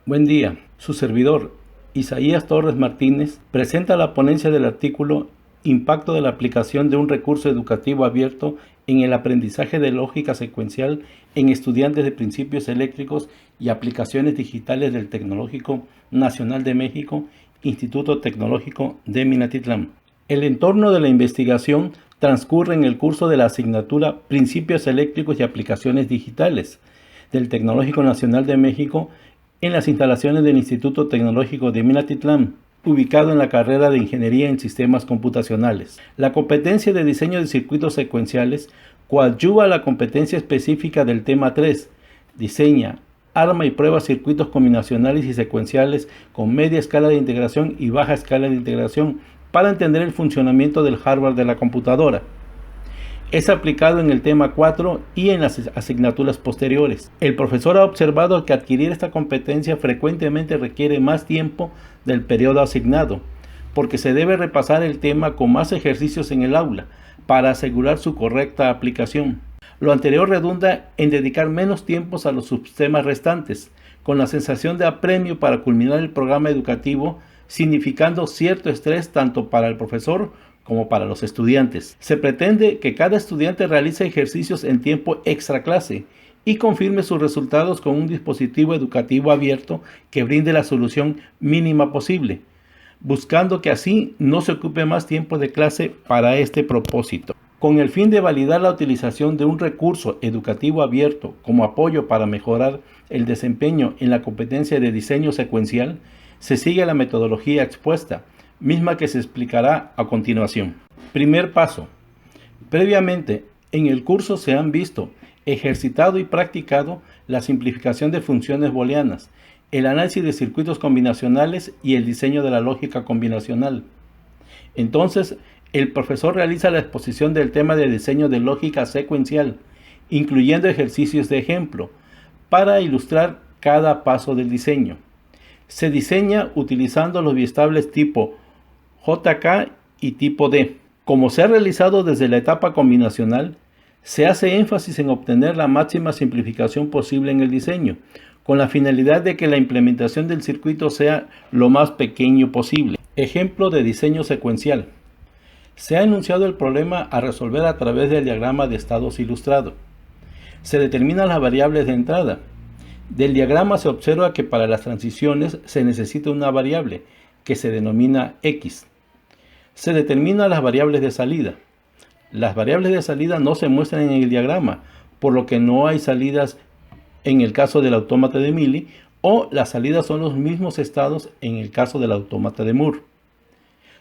Buen día. Su servidor, Isaías Torres Martínez, presenta la ponencia del artículo Impacto de la aplicación de un recurso educativo abierto en el aprendizaje de lógica secuencial en estudiantes de principios eléctricos y aplicaciones digitales del Tecnológico Nacional de México, Instituto Tecnológico de Minatitlán. El entorno de la investigación transcurre en el curso de la asignatura Principios eléctricos y aplicaciones digitales del Tecnológico Nacional de México en las instalaciones del Instituto Tecnológico de Minatitlán, ubicado en la carrera de Ingeniería en Sistemas Computacionales. La competencia de diseño de circuitos secuenciales coadyuva a la competencia específica del tema 3. Diseña, arma y prueba circuitos combinacionales y secuenciales con media escala de integración y baja escala de integración para entender el funcionamiento del hardware de la computadora. Es aplicado en el tema 4 y en las asignaturas posteriores. El profesor ha observado que adquirir esta competencia frecuentemente requiere más tiempo del periodo asignado, porque se debe repasar el tema con más ejercicios en el aula para asegurar su correcta aplicación. Lo anterior redunda en dedicar menos tiempos a los subtemas restantes, con la sensación de apremio para culminar el programa educativo, significando cierto estrés tanto para el profesor como para los estudiantes. Se pretende que cada estudiante realice ejercicios en tiempo extra clase y confirme sus resultados con un dispositivo educativo abierto que brinde la solución mínima posible, buscando que así no se ocupe más tiempo de clase para este propósito. Con el fin de validar la utilización de un recurso educativo abierto como apoyo para mejorar el desempeño en la competencia de diseño secuencial, se sigue la metodología expuesta, misma que se explicará a continuación. Primer paso. Previamente, en el curso se han visto, ejercitado y practicado la simplificación de funciones booleanas, el análisis de circuitos combinacionales y el diseño de la lógica combinacional. Entonces, el profesor realiza la exposición del tema de diseño de lógica secuencial, incluyendo ejercicios de ejemplo, para ilustrar cada paso del diseño. Se diseña utilizando los biestables tipo JK y tipo D. Como se ha realizado desde la etapa combinacional, se hace énfasis en obtener la máxima simplificación posible en el diseño, con la finalidad de que la implementación del circuito sea lo más pequeño posible. Ejemplo de diseño secuencial. Se ha enunciado el problema a resolver a través del diagrama de estados ilustrado. Se determinan las variables de entrada. Del diagrama se observa que para las transiciones se necesita una variable, que se denomina X. Se determinan las variables de salida. Las variables de salida no se muestran en el diagrama, por lo que no hay salidas en el caso del autómata de Mealy, o las salidas son los mismos estados en el caso del autómata de Moore.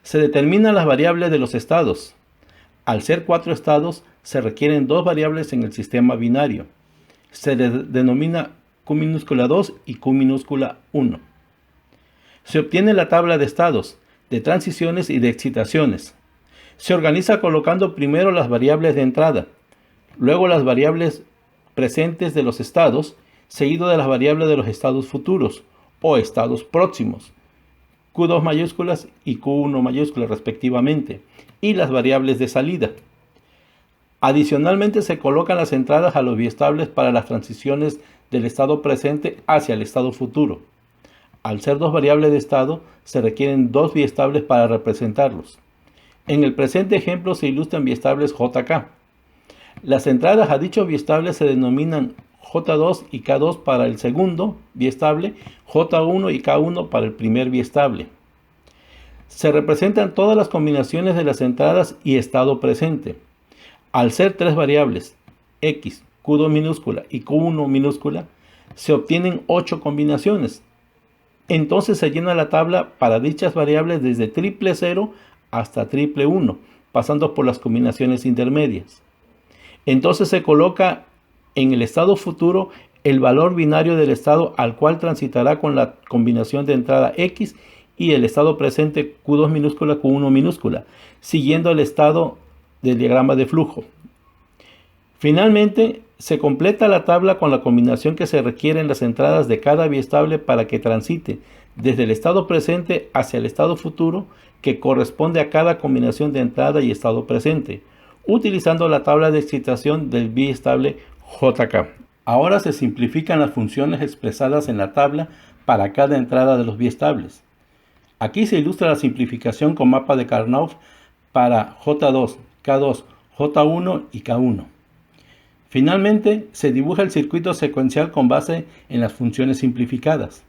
Se determinan las variables de los estados. Al ser 4 estados, se requieren 2 variables en el sistema binario. Se denomina Q minúscula 2 y Q minúscula 1. Se obtiene la tabla de estados, de transiciones y de excitaciones. Se organiza colocando primero las variables de entrada, luego las variables presentes de los estados, seguido de las variables de los estados futuros o estados próximos, Q2 mayúsculas y Q1 mayúsculas respectivamente, y las variables de salida. Adicionalmente se colocan las entradas a los biestables para las transiciones del estado presente hacia el estado futuro. Al ser 2 variables de estado, se requieren 2 biestables para representarlos. En el presente ejemplo se ilustran biestables JK. Las entradas a dichos biestables se denominan J2 y K2 para el segundo biestable, J1 y K1 para el primer biestable. Se representan todas las combinaciones de las entradas y estado presente. Al ser 3 variables, X, Q2 minúscula y Q1 minúscula, se obtienen 8 combinaciones. Entonces se llena la tabla para dichas variables desde triple 0 hasta triple 1, pasando por las combinaciones intermedias. Entonces se coloca en el estado futuro el valor binario del estado al cual transitará con la combinación de entrada X y el estado presente Q2 minúscula, Q1 minúscula, siguiendo el estado del diagrama de flujo. Finalmente, se completa la tabla con la combinación que se requiere en las entradas de cada biestable para que transite desde el estado presente hacia el estado futuro que corresponde a cada combinación de entrada y estado presente, utilizando la tabla de excitación del biestable JK. Ahora se simplifican las funciones expresadas en la tabla para cada entrada de los biestables. Aquí se ilustra la simplificación con mapa de Karnaugh para J2, K2, J1 y K1. Finalmente, se dibuja el circuito secuencial con base en las funciones simplificadas.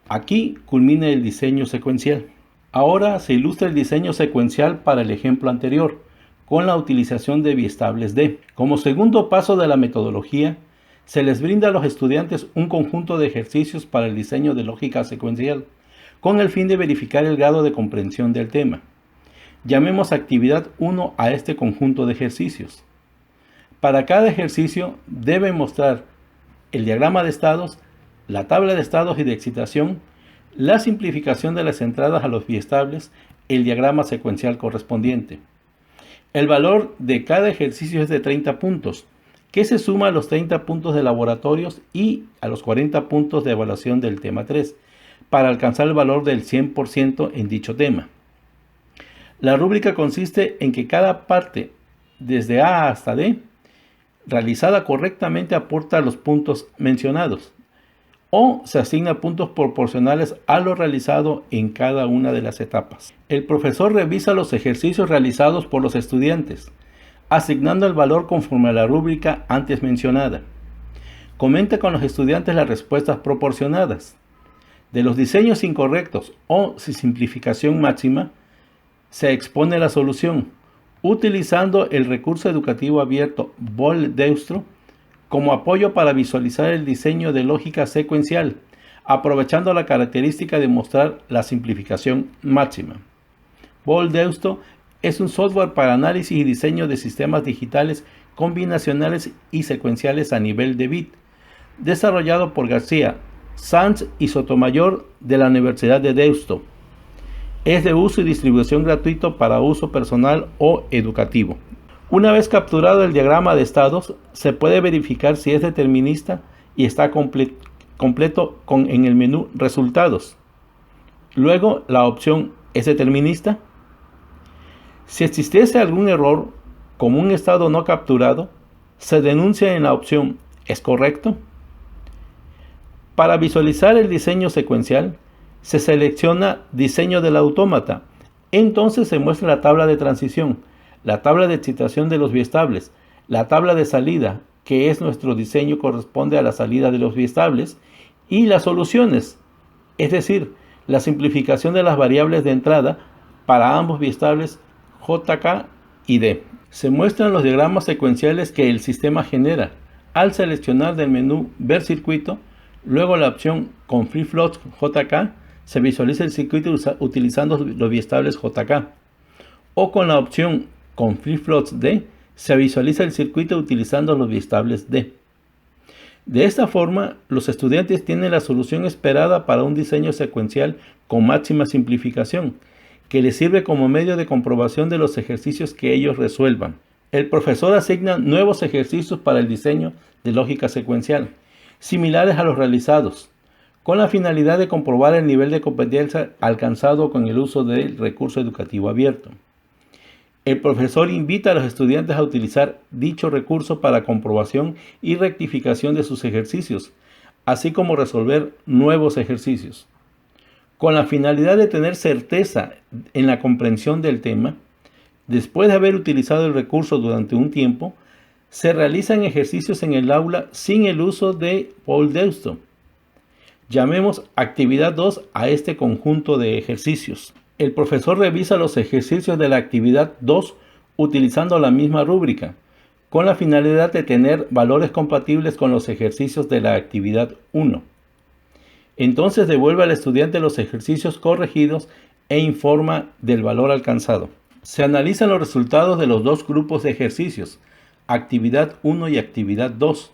Aquí culmina el diseño secuencial. Ahora se ilustra el diseño secuencial para el ejemplo anterior, con la utilización de biestables D. Como segundo paso de la metodología, se les brinda a los estudiantes un conjunto de ejercicios para el diseño de lógica secuencial, con el fin de verificar el grado de comprensión del tema. Llamemos actividad 1 a este conjunto de ejercicios. Para cada ejercicio debe mostrar el diagrama de estados, la tabla de estados y de excitación, la simplificación de las entradas a los biestables, el diagrama secuencial correspondiente. El valor de cada ejercicio es de 30 puntos, que se suma a los 30 puntos de laboratorios y a los 40 puntos de evaluación del tema 3, para alcanzar el valor del 100% en dicho tema. La rúbrica consiste en que cada parte, desde A hasta D, realizada correctamente aporta los puntos mencionados, o se asigna puntos proporcionales a lo realizado en cada una de las etapas. El profesor revisa los ejercicios realizados por los estudiantes, asignando el valor conforme a la rúbrica antes mencionada. Comenta con los estudiantes las respuestas proporcionadas. De los diseños incorrectos o sin simplificación máxima, se expone la solución, utilizando el recurso educativo abierto Boole-Deustro como apoyo para visualizar el diseño de lógica secuencial, aprovechando la característica de mostrar la simplificación máxima. Boole-Deustro es un software para análisis y diseño de sistemas digitales combinacionales y secuenciales a nivel de bit, desarrollado por García, Sanz y Sotomayor de la Universidad de Deusto. Es de uso y distribución gratuito para uso personal o educativo. Una vez capturado el diagrama de estados, se puede verificar si es determinista y está completo en el menú Resultados. Luego, la opción ¿es determinista? Si existiese algún error, como un estado no capturado, se denuncia en la opción ¿es correcto? Para visualizar el diseño secuencial, se selecciona Diseño del autómata. Entonces se muestra la tabla de transición, la tabla de excitación de los biestables, la tabla de salida, que es nuestro diseño corresponde a la salida de los biestables, y las soluciones, es decir, la simplificación de las variables de entrada para ambos biestables JK y D. Se muestran los diagramas secuenciales que el sistema genera. Al seleccionar del menú Ver circuito, luego la opción con Free Floats JK, se visualiza el circuito utilizando los biestables JK. O con la opción con Free Floats D, se visualiza el circuito utilizando los biestables D. De esta forma, los estudiantes tienen la solución esperada para un diseño secuencial con máxima simplificación, que les sirve como medio de comprobación de los ejercicios que ellos resuelvan. El profesor asigna nuevos ejercicios para el diseño de lógica secuencial, similares a los realizados, con la finalidad de comprobar el nivel de competencia alcanzado con el uso del recurso educativo abierto. El profesor invita a los estudiantes a utilizar dicho recurso para comprobación y rectificación de sus ejercicios, así como resolver nuevos ejercicios. Con la finalidad de tener certeza en la comprensión del tema, después de haber utilizado el recurso durante un tiempo, se realizan ejercicios en el aula sin el uso de Boole-Deustro. Llamemos actividad 2 a este conjunto de ejercicios. El profesor revisa los ejercicios de la actividad 2 utilizando la misma rúbrica, con la finalidad de tener valores compatibles con los ejercicios de la actividad 1. Entonces devuelve al estudiante los ejercicios corregidos e informa del valor alcanzado. Se analizan los resultados de los dos grupos de ejercicios, actividad 1 y actividad 2,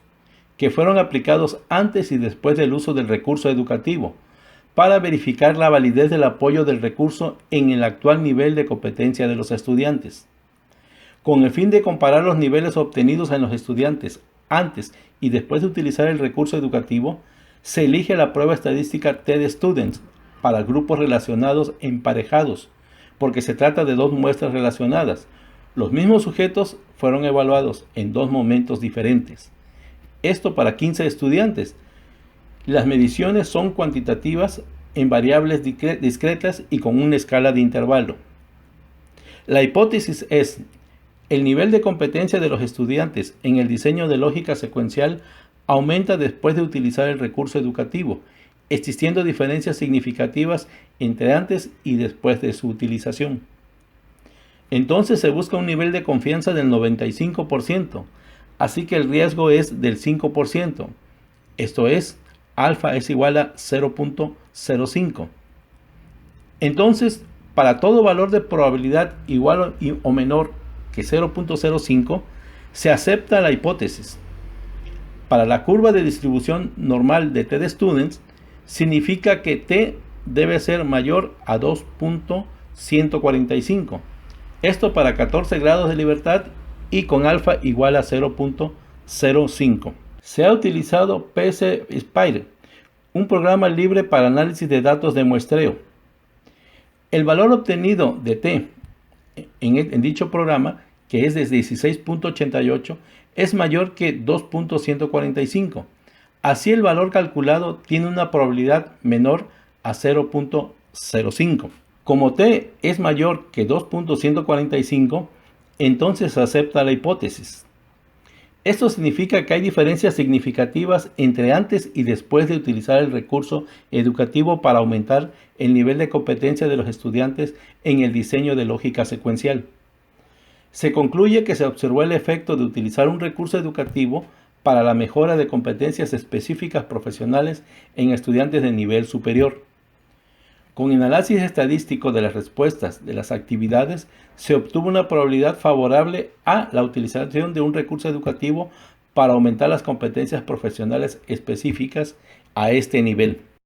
que fueron aplicados antes y después del uso del recurso educativo, para verificar la validez del apoyo del recurso en el actual nivel de competencia de los estudiantes. Con el fin de comparar los niveles obtenidos en los estudiantes antes y después de utilizar el recurso educativo, se elige la prueba estadística TED-Students para grupos relacionados emparejados, porque se trata de dos muestras relacionadas. Los mismos sujetos fueron evaluados en dos momentos diferentes. Esto para 15 estudiantes, Las mediciones son cuantitativas en variables discretas y con una escala de intervalo. La hipótesis es: el nivel de competencia de los estudiantes en el diseño de lógica secuencial aumenta después de utilizar el recurso educativo, existiendo diferencias significativas entre antes y después de su utilización. Entonces se busca un nivel de confianza del 95%, así que el riesgo es del 5%. Esto es, alfa es igual a 0.05. Entonces, para todo valor de probabilidad igual o menor que 0.05, se acepta la hipótesis. Para la curva de distribución normal de t-students, significa que t debe ser mayor a 2.145. Esto para 14 grados de libertad y con alfa igual a 0.05. Se ha utilizado PSPIDE, un programa libre para análisis de datos de muestreo. El valor obtenido de t en dicho programa, que es de 16.88, es mayor que 2.145. Así el valor calculado tiene una probabilidad menor a 0.05. Como t es mayor que 2.145, entonces se acepta la hipótesis. Esto significa que hay diferencias significativas entre antes y después de utilizar el recurso educativo para aumentar el nivel de competencia de los estudiantes en el diseño de lógica secuencial. Se concluye que se observó el efecto de utilizar un recurso educativo para la mejora de competencias específicas profesionales en estudiantes de nivel superior. Con el análisis estadístico de las respuestas de las actividades, se obtuvo una probabilidad favorable a la utilización de un recurso educativo para aumentar las competencias profesionales específicas a este nivel.